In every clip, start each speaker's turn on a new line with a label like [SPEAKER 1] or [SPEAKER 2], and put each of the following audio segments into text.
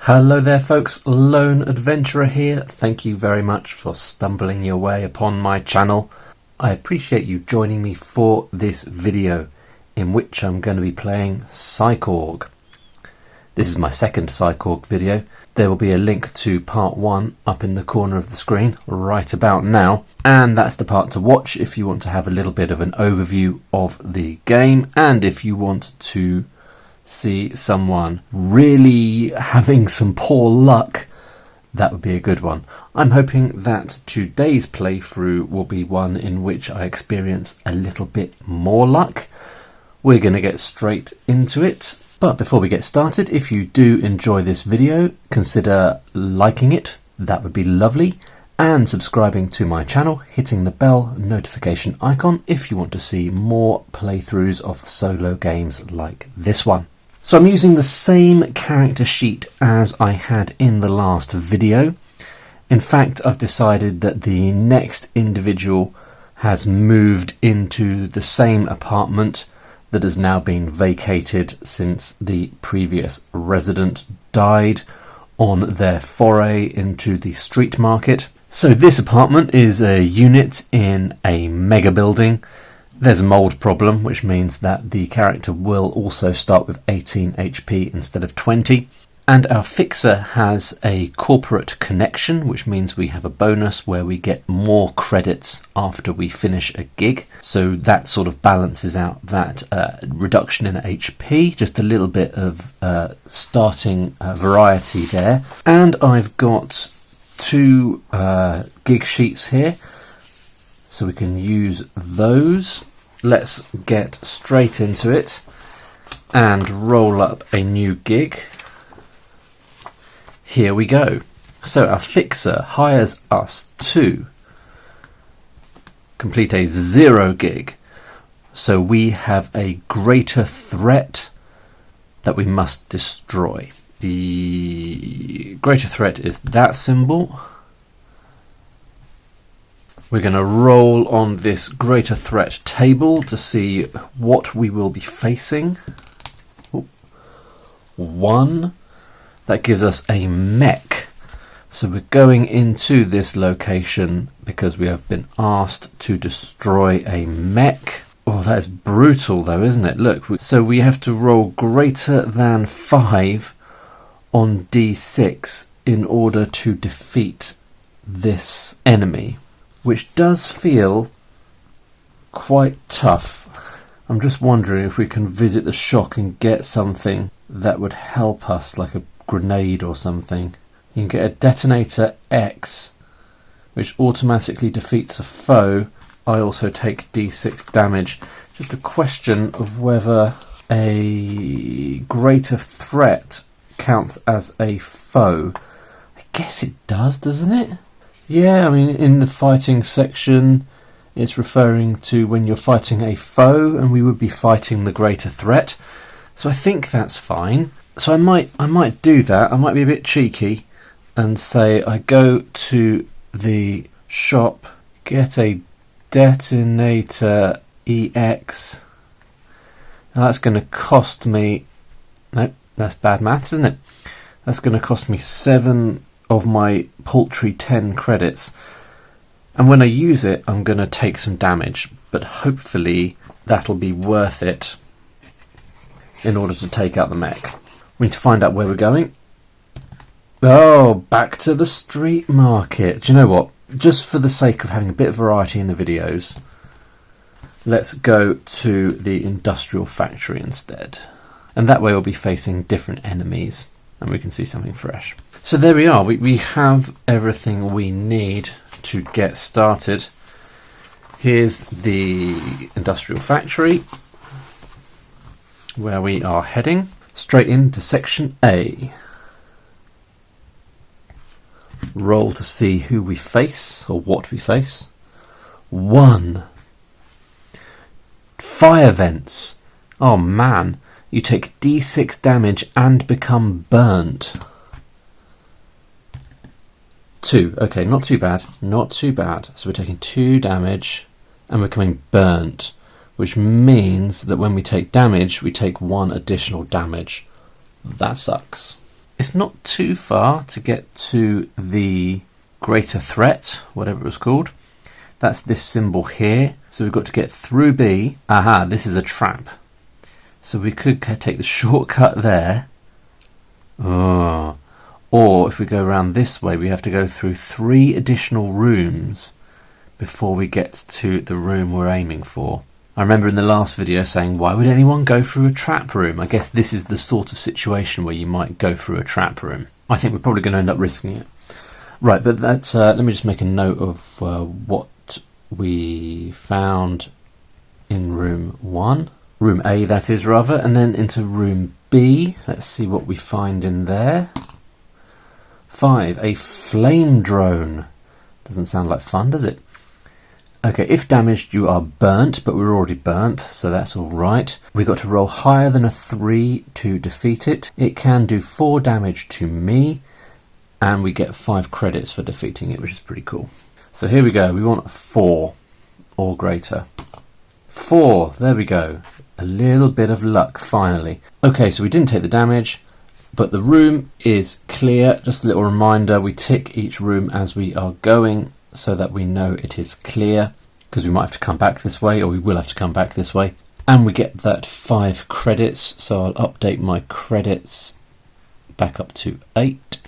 [SPEAKER 1] Hello there folks, Lone Adventurer here. Thank you very much for stumbling your way upon my channel. I appreciate you joining me for this video in which I'm going to be playing Korg. This is my second Korg video. There will be a link to part 1 up in the corner of the screen right about now, and that's the part to watch if you want to have a little bit of an overview of the game and if you want to see someone really having some poor luck. That would be a good one. I'm hoping that today's playthrough will be one in which I experience a little bit more luck. We're going to get straight into it. But before we get started, if you do enjoy this video, consider liking it. That would be lovely. And subscribing to my channel, hitting the bell notification icon if you want to see more playthroughs of solo games like this one. So I'm using the same character sheet as I had in the last video. In fact, I've decided that the next individual has moved into the same apartment that has now been vacated since the previous resident died on their foray into the street market. So this apartment is a unit in a mega building. There's a mold problem, which means that the character will also start with 18 HP instead of 20. And our fixer has a corporate connection, which means we have a bonus where we get more credits after we finish a gig. So that sort of balances out that reduction in HP, just a little bit of starting variety there. And I've got 2 gig sheets here, so we can use those. Let's get straight into it and roll up a new gig. Here we go. So our fixer hires us to complete a 0 gig. So we have a greater threat that we must destroy. The greater threat is that symbol. We're going to roll on this greater threat table to see what we will be facing. 1. That gives us a mech. So we're going into this location because we have been asked to destroy a mech. Oh, that is brutal though, isn't it? Look, so we have to roll greater than 5 on D6 in order to defeat this enemy, which does feel quite tough. I'm just wondering if we can visit the shop and get something that would help us, like a grenade or something. You can get a detonator X, which automatically defeats a foe. I also take D6 damage. Just a question of whether a greater threat counts as a foe. I guess it does, doesn't it? Yeah, I mean, in the fighting section, it's referring to when you're fighting a foe, and we would be fighting the greater threat. So I think that's fine. So I might do that. I might be a bit cheeky and say I go to the shop, get a detonator EX. Now that's going to cost me... Nope, that's bad maths, isn't it? That's going to cost me 7 of my paltry 10 credits. And when I use it, I'm going to take some damage. But hopefully that'll be worth it in order to take out the mech. We need to find out where we're going. Oh, back to the street market. Do you know what? Just for the sake of having a bit of variety in the videos, let's go to the industrial factory instead. And that way we'll be facing different enemies and we can see something fresh. So there we are. We have everything we need to get started. Here's the industrial factory where we are heading. Straight into section A. Roll to see who we face or what we face. 1. Fire vents. Oh man, you take D6 damage and become burnt. 2. Okay, not too bad. Not too bad. So we're taking 2 damage and we're becoming burnt, which means that when we take damage, we take 1 additional damage. That sucks. It's not too far to get to the greater threat, whatever it was called. That's this symbol here. So we've got to get through B. Aha, this is a trap. So we could take the shortcut there. Oh. Or if we go around this way, we have to go through 3 additional rooms before we get to the room we're aiming for. I remember in the last video saying, why would anyone go through a trap room? I guess this is the sort of situation where you might go through a trap room. I think we're probably going to end up risking it. Right, but that's, let me just make a note of what we found in room 1. Room A, that is, rather. And then into room B. Let's see what we find in there. 5, a flame drone. Doesn't sound like fun, does it? Okay, if damaged, you are burnt, but we're already burnt, so that's all right. We got to roll higher than a 3 to defeat it. It can do 4 damage to me, and we get 5 credits for defeating it, which is pretty cool. So here we go. We want 4 or greater. 4, there we go. A little bit of luck, finally. Okay, so we didn't take the damage, but the room is clear. Just a little reminder, we tick each room as we are going so that we know it is clear, because we might have to come back this way, or we will have to come back this way. And we get that 5 credits, so I'll update my credits back up to 8.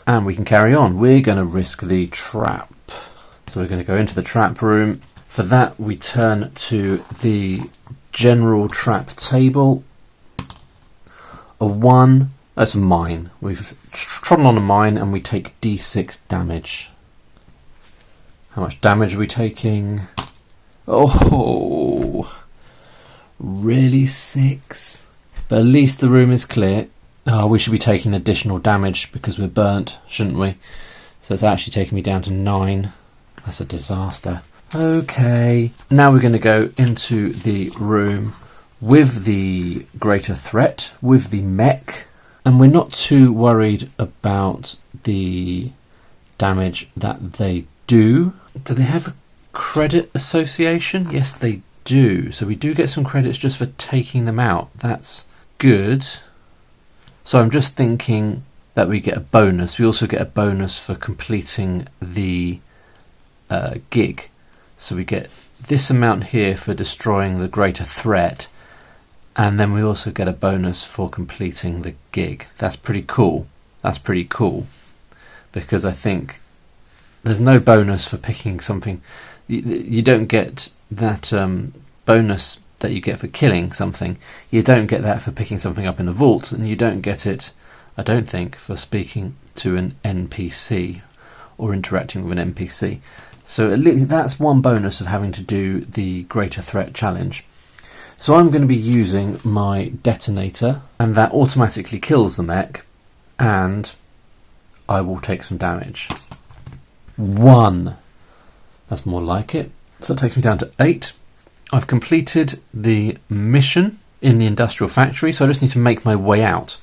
[SPEAKER 1] And we can carry on. We're going to risk the trap. So we're going to go into the trap room. For that, we turn to the general trap table. A 1, that's a mine. We've trodden on a mine and we take D6 damage. How much damage are we taking? Oh, really 6? But at least the room is clear. Oh, we should be taking additional damage because we're burnt, shouldn't we? So it's actually taking me down to 9. That's a disaster. Okay, now we're going to go into the room with the greater threat, with the mech, and we're not too worried about the damage that they do. Do they have a credit association? Yes, they do. So we do get some credits just for taking them out. That's good. So I'm just thinking that we get a bonus. We also get a bonus for completing the gig. So we get this amount here for destroying the greater threat, and then we also get a bonus for completing the gig. That's pretty cool. That's pretty cool, because I think there's no bonus for picking something. You don't get that bonus that you get for killing something. You don't get that for picking something up in the vault, and you don't get it, I don't think, for speaking to an NPC or interacting with an NPC. So at least that's one bonus of having to do the greater threat challenge. So I'm going to be using my detonator, and that automatically kills the mech, and I will take some damage. 1. That's more like it. So that takes me down to 8. I've completed the mission in the industrial factory, so I just need to make my way out.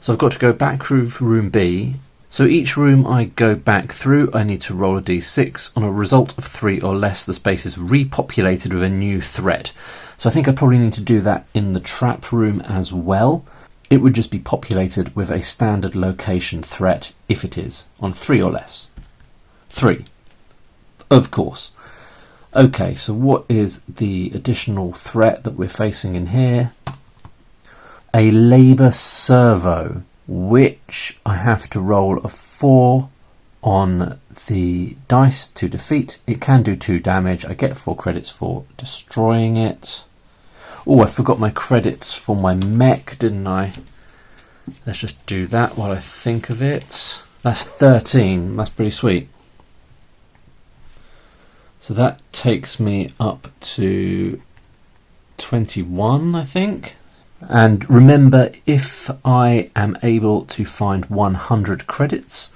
[SPEAKER 1] So I've got to go back through room B. So each room I go back through, I need to roll a d6. On a result of 3 or less, the space is repopulated with a new threat. So I think I probably need to do that in the trap room as well. It would just be populated with a standard location threat if it is on 3 or less. 3, of course. Okay, so what is the additional threat that we're facing in here? A labour servo, which I have to roll a 4 on the dice to defeat. It can do 2 damage. I get 4 credits for destroying it. Oh, I forgot my credits for my mech, didn't I? Let's just do that while I think of it. That's 13. That's pretty sweet. So that takes me up to 21, I think. And remember, if I am able to find 100 credits,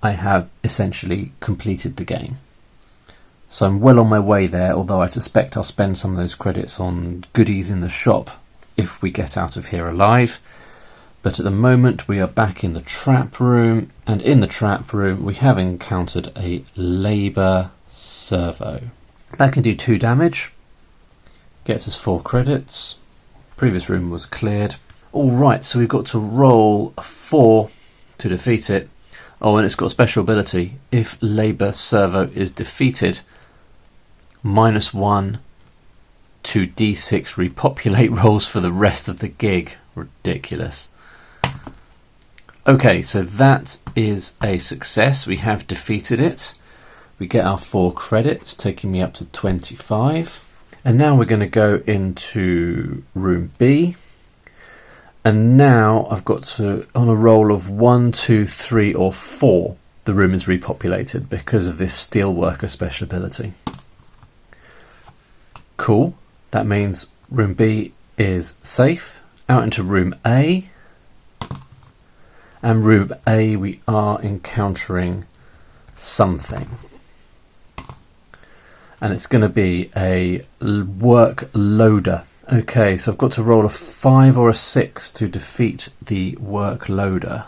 [SPEAKER 1] I have essentially completed the game. So I'm well on my way there, although I suspect I'll spend some of those credits on goodies in the shop if we get out of here alive. But at the moment we are back in the trap room, and in the trap room we have encountered a labour servo. That can do 2 damage, gets us 4 credits. Previous room was cleared. Alright, so we've got to roll a 4 to defeat it. Oh, and it's got a special ability. If Labour Servo is defeated, -1 to D6 repopulate rolls for the rest of the gig. Ridiculous. Okay, so that is a success. We have defeated it. We get our 4 credits, taking me up to 25. And now we're going to go into room B. And now I've got to, on a roll of 1, 2, 3 or 4, the room is repopulated because of this steelworker special ability. Cool. That means room B is safe. Out into room A. And room A, we are encountering something. And it's going to be a work loader. Okay, so I've got to roll a 5 or a 6 to defeat the work loader.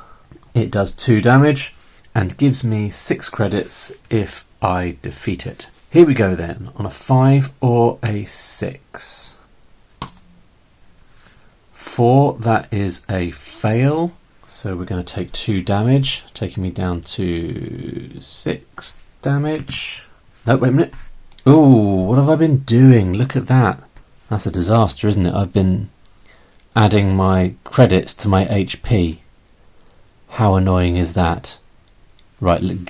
[SPEAKER 1] It does 2 damage and gives me 6 credits if I defeat it. Here we go then, on a 5 or a 6. 4, that is a fail. So we're going to take 2 damage, taking me down to 6 damage. No, wait a minute. Ooh, what have I been doing? Look at that. That's a disaster, isn't it? I've been adding my credits to my HP. How annoying is that? Right, I'm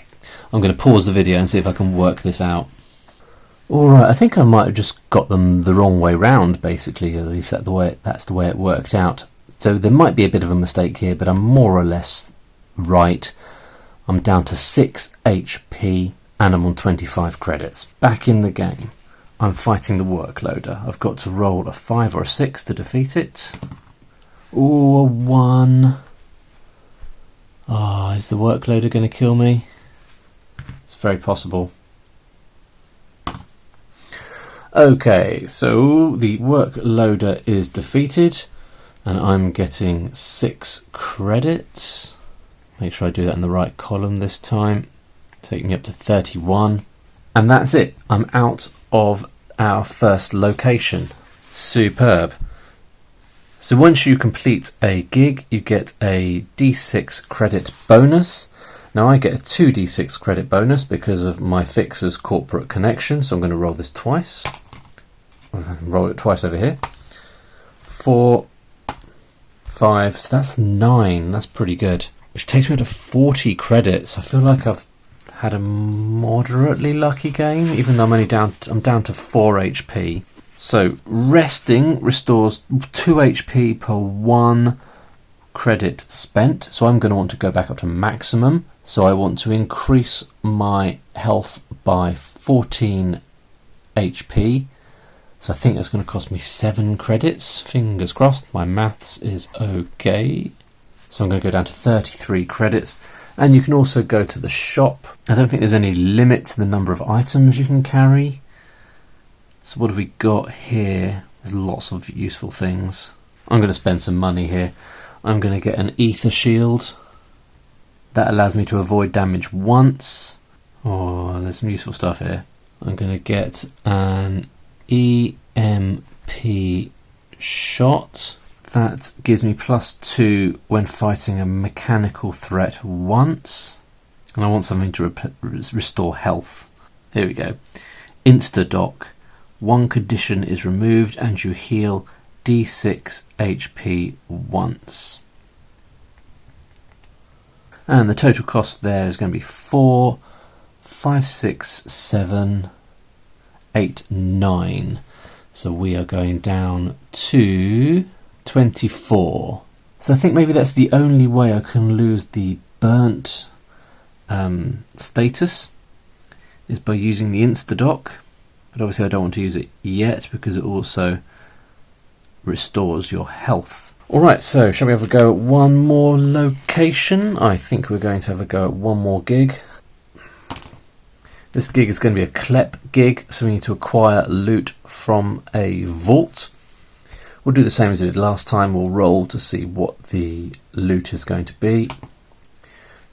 [SPEAKER 1] going to pause the video and see if I can work this out. Alright, I think I might have just got them the wrong way round, basically. At least that's the way it worked out. So there might be a bit of a mistake here, but I'm more or less right. I'm down to 6 HP and I'm on 25 credits. Back in the game. I'm fighting the workloader. I've got to roll a 5 or a 6 to defeat it. Ooh, a 1. Ah, is the workloader going to kill me? It's very possible. Okay, so the workloader is defeated and I'm getting 6 credits. Make sure I do that in the right column this time. Taking me up to 31. And that's it. I'm out of our first location. Superb. So once you complete a gig, you get a D6 credit bonus. Now I get a 2d6 credit bonus because of my fixer's corporate connection. So I'm going to roll this twice. Roll it twice over here. 4, 5, so that's 9. That's pretty good. Which takes me to 40 credits. I feel like I've had a moderately lucky game, even though I'm down to 4 HP. So resting restores 2 HP per 1 credit spent. So I'm going to want to go back up to maximum. So I want to increase my health by 14 HP. So I think that's going to cost me 7 credits. Fingers crossed, my maths is okay. So I'm going to go down to 33 credits. And you can also go to the shop. I don't think there's any limit to the number of items you can carry. So what have we got here? There's lots of useful things. I'm going to spend some money here. I'm going to get an ether shield. That allows me to avoid damage once. Oh, there's some useful stuff here. I'm going to get an EMP shot. That gives me +2 when fighting a mechanical threat once. And I want something to restore health. Here we go. Insta-dock. 1 condition is removed and you heal D6 HP once. And the total cost there is going to be 4, 5, 6, 7, 8, 9. So we are going down to 24. So I think maybe that's the only way I can lose the burnt status, is by using the insta-dock. But obviously I don't want to use it yet because it also restores your health. Alright, so shall we have a go at one more location? I think we're going to have a go at one more gig. This gig is going to be a CLEP gig, so we need to acquire loot from a vault. We'll do the same as we did last time. We'll roll to see what the loot is going to be.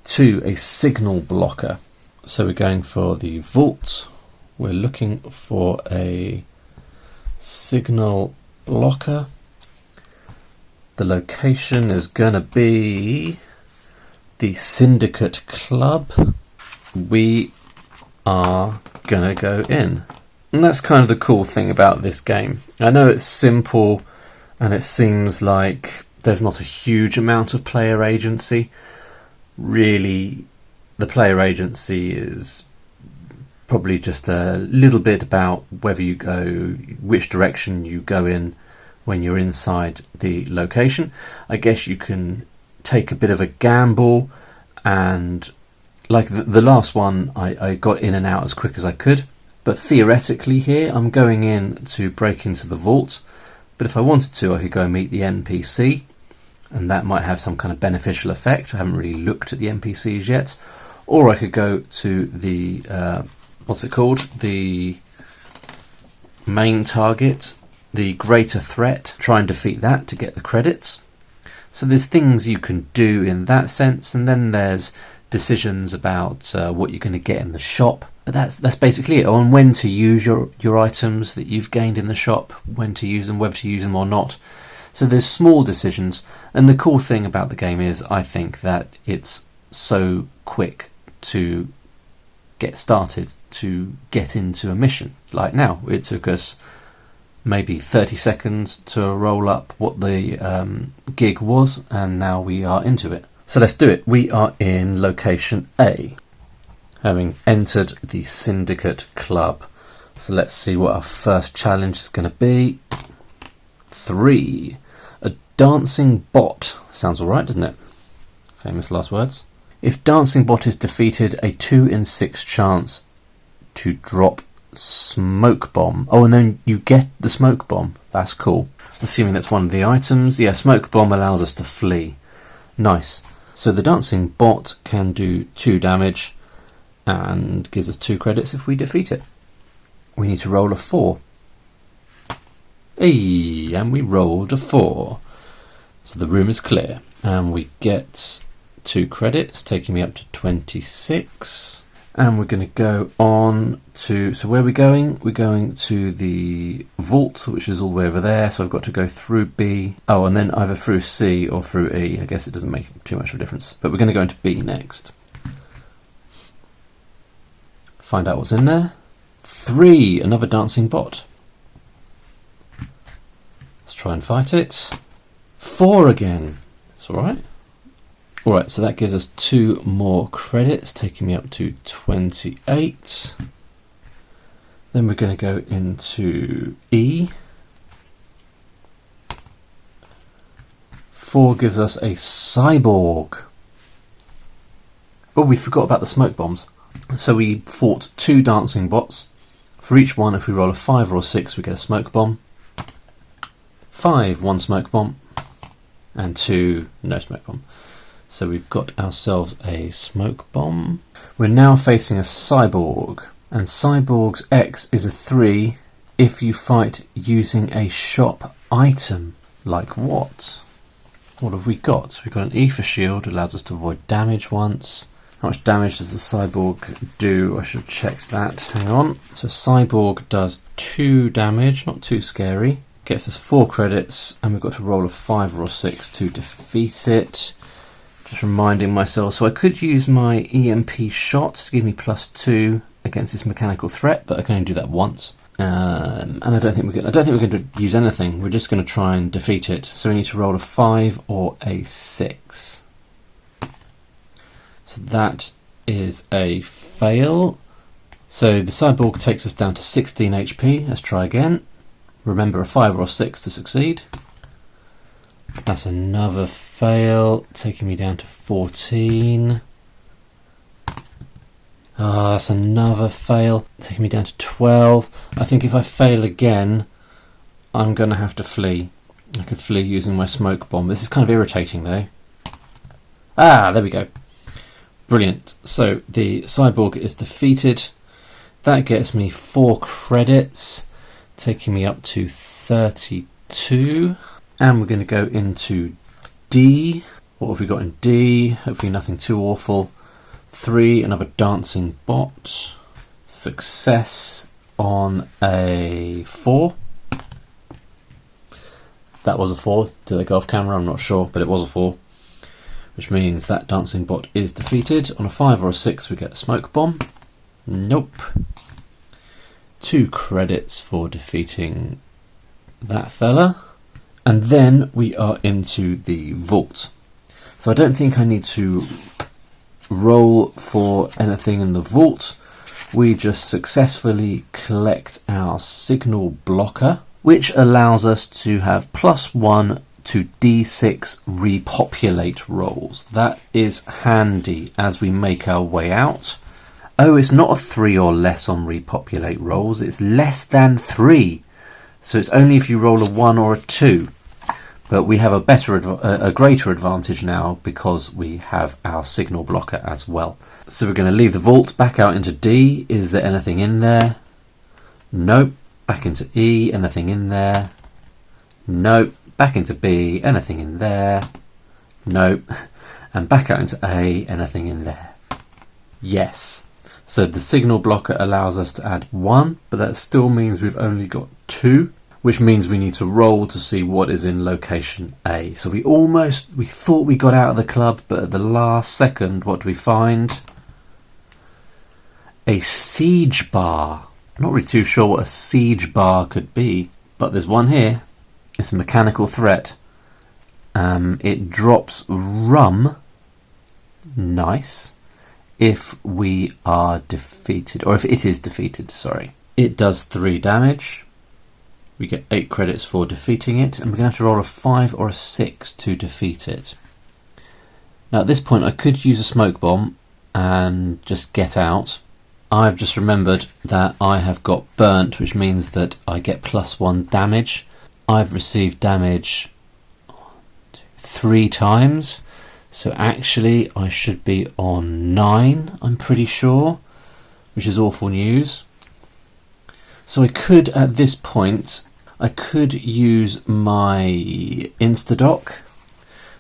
[SPEAKER 1] 2, a signal blocker. So we're going for the vault. We're looking for a signal blocker. The location is gonna be the Syndicate Club. We are gonna go in. And that's kind of the cool thing about this game. I know it's simple and it seems like there's not a huge amount of player agency. Really, the player agency is probably just a little bit about whether you go, which direction you go in when you're inside the location. I guess you can take a bit of a gamble, and like the last one, I got in and out as quick as I could. But theoretically here, I'm going in to break into the vault. But if I wanted to, I could go and meet the NPC, and that might have some kind of beneficial effect. I haven't really looked at the NPCs yet. Or I could go to the, what's it called? The main target, the greater threat, try and defeat that to get the credits. So there's things you can do in that sense, and then there's decisions about what you're going to get in the shop. But that's basically it, on when to use your items that you've gained in the shop, when to use them, whether to use them or not. So there's small decisions, and the cool thing about the game is I think that it's so quick to get started, to get into a mission. Like now, it took us maybe 30 seconds to roll up what the gig was, and now we are into it. So let's do it. We are in location A, having entered the Syndicate Club. So let's see what our first challenge is going to be. 3. A dancing bot. Sounds alright, doesn't it? Famous last words. If dancing bot is defeated, a 2 in 6 chance to drop smoke bomb. Oh, and then you get the smoke bomb. That's cool. Assuming that's one of the items. Yeah, smoke bomb allows us to flee. Nice. So the dancing bot can do 2 damage and gives us 2 credits if we defeat it. We need to roll a 4. Hey, and we rolled a 4. So the room is clear. And we get 2 credits, taking me up to 26. And we're going to go on to, so where are we going? We're going to the vault, which is all the way over there. So I've got to go through B. Oh, and then either through C or through E. I guess it doesn't make too much of a difference. But we're going to go into B next. Find out what's in there. 3, another dancing bot. Let's try and fight it. 4 again. It's alright. Alright, so that gives us 2 more credits, taking me up to 28. Then we're going to go into E. 4 gives us a cyborg. Oh, we forgot about the smoke bombs. So we fought 2 dancing bots. For each one, if we roll a 5 or a 6, we get a smoke bomb. 5, 1 smoke bomb. And 2, no smoke bomb. So we've got ourselves a smoke bomb. We're now facing a cyborg. And cyborg's X is a 3 if you fight using a shop item. Like what? What have we got? We've got an E for shield, allows us to avoid damage once. How much damage does the cyborg do? I should have checked that. Hang on. So cyborg does 2 damage, not too scary. Gets us 4 credits, and we've got to roll a 5 or a 6 to defeat it. Just reminding myself, so I could use my EMP shot to give me +2 against this mechanical threat, but I can only do that once. And I don't think we're going to use anything. We're just going to try and defeat it. So we need to roll a 5 or a 6. So that is a fail. So the cyborg takes us down to 16 HP. Let's try again. Remember, a 5 or a 6 to succeed. That's another fail, taking me down to 14. That's another fail, taking me down to 12. I think if I fail again, I'm going to have to flee. I could flee using my smoke bomb. This is kind of irritating though. Ah, there we go. Brilliant. So the cyborg is defeated. That gets me 4 credits, taking me up to 32. And we're going to go into D. What have we got in D? Hopefully nothing too awful. 3, another dancing bot. Success on a 4. That was a 4. Did they go off camera? I'm not sure, but it was a 4. Which means that dancing bot is defeated. On a 5 or a 6 we get a smoke bomb. Nope. 2 credits for defeating that fella. And then we are into the vault. So I don't think I need to roll for anything in the vault. We just successfully collect our signal blocker, which allows us to have +1 to D6 repopulate rolls. That is handy as we make our way out. Oh, it's not a 3 or less on repopulate rolls, it's less than 3. So it's only if you roll a 1 or a 2. But we have a greater advantage now because we have our signal blocker as well. So we're going to leave the vault, back out into D. Is there anything in there? Nope. Back into E. Anything in there? Nope. Back into B. Anything in there? Nope. And back out into A. Anything in there? Yes. So the signal blocker allows us to add 1, but that still means we've only got 2. Which means we need to roll to see what is in location A. So we thought we got out of the club, but at the last second, what do we find? A siege bar. I'm not really too sure what a siege bar could be, but there's one here. It's a mechanical threat. It drops rum. Nice. If we are defeated, or if it is defeated, sorry. It does 3 damage. We get 8 credits for defeating it, and we're going to have to roll a 5 or a 6 to defeat it. Now at this point I could use a smoke bomb and just get out. I've just remembered that I have got burnt, which means that I get +1 damage. I've received damage 3 times, so actually I should be on 9, I'm pretty sure, which is awful news. So I could, at this point, I could use my Instadoc,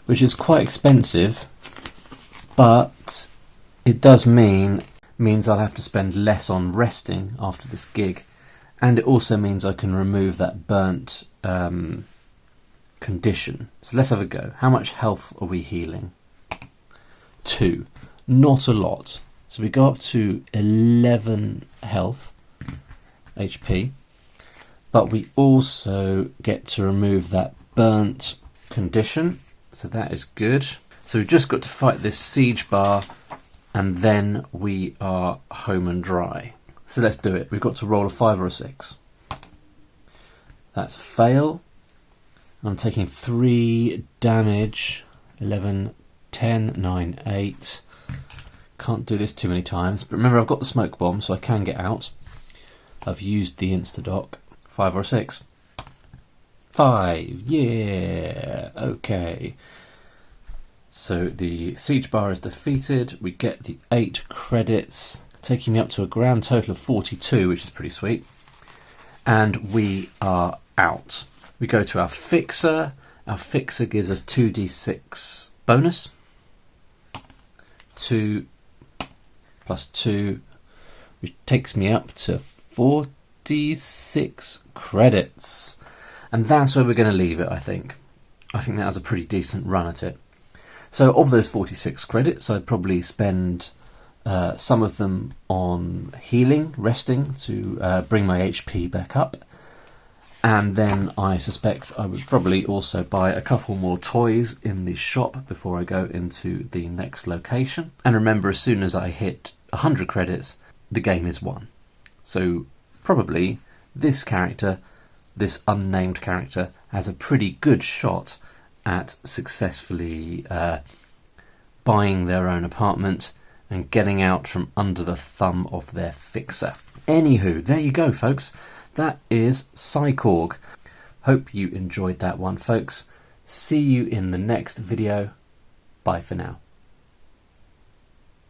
[SPEAKER 1] which is quite expensive, but it does means I'll have to spend less on resting after this gig, and it also means I can remove that burnt condition. So let's have a go. How much health are we healing? 2. Not a lot. So we go up to 11 health. HP, but we also get to remove that burnt condition, so that is good. So we've just got to fight this siege bar and then we are home and dry. So let's do it. We've got to roll a 5 or a 6. That's a fail. I'm taking 3 damage. 11, 10, 9, 8. Can't do this too many times, but remember I've got the smoke bomb so I can get out. I've used the Instadoc. 5 or 6? 5, yeah, okay. So the siege bar is defeated. We get the 8 credits, taking me up to a grand total of 42, which is pretty sweet. And we are out. We go to our fixer. Our fixer gives us 2d6 bonus. 2 plus 2, which takes me up to 46 credits, and that's where we're going to leave it. I think that was a pretty decent run at it. So of those 46 credits, I'd probably spend some of them on healing, resting to bring my HP back up, and then I suspect I would probably also buy a couple more toys in the shop before I go into the next location. And remember, as soon as I hit 100 credits, the game is won. So probably this character, this unnamed character, has a pretty good shot at successfully buying their own apartment and getting out from under the thumb of their fixer. Anywho, there you go, folks. That is Korg. Hope you enjoyed that one, folks. See you in the next video. Bye for now.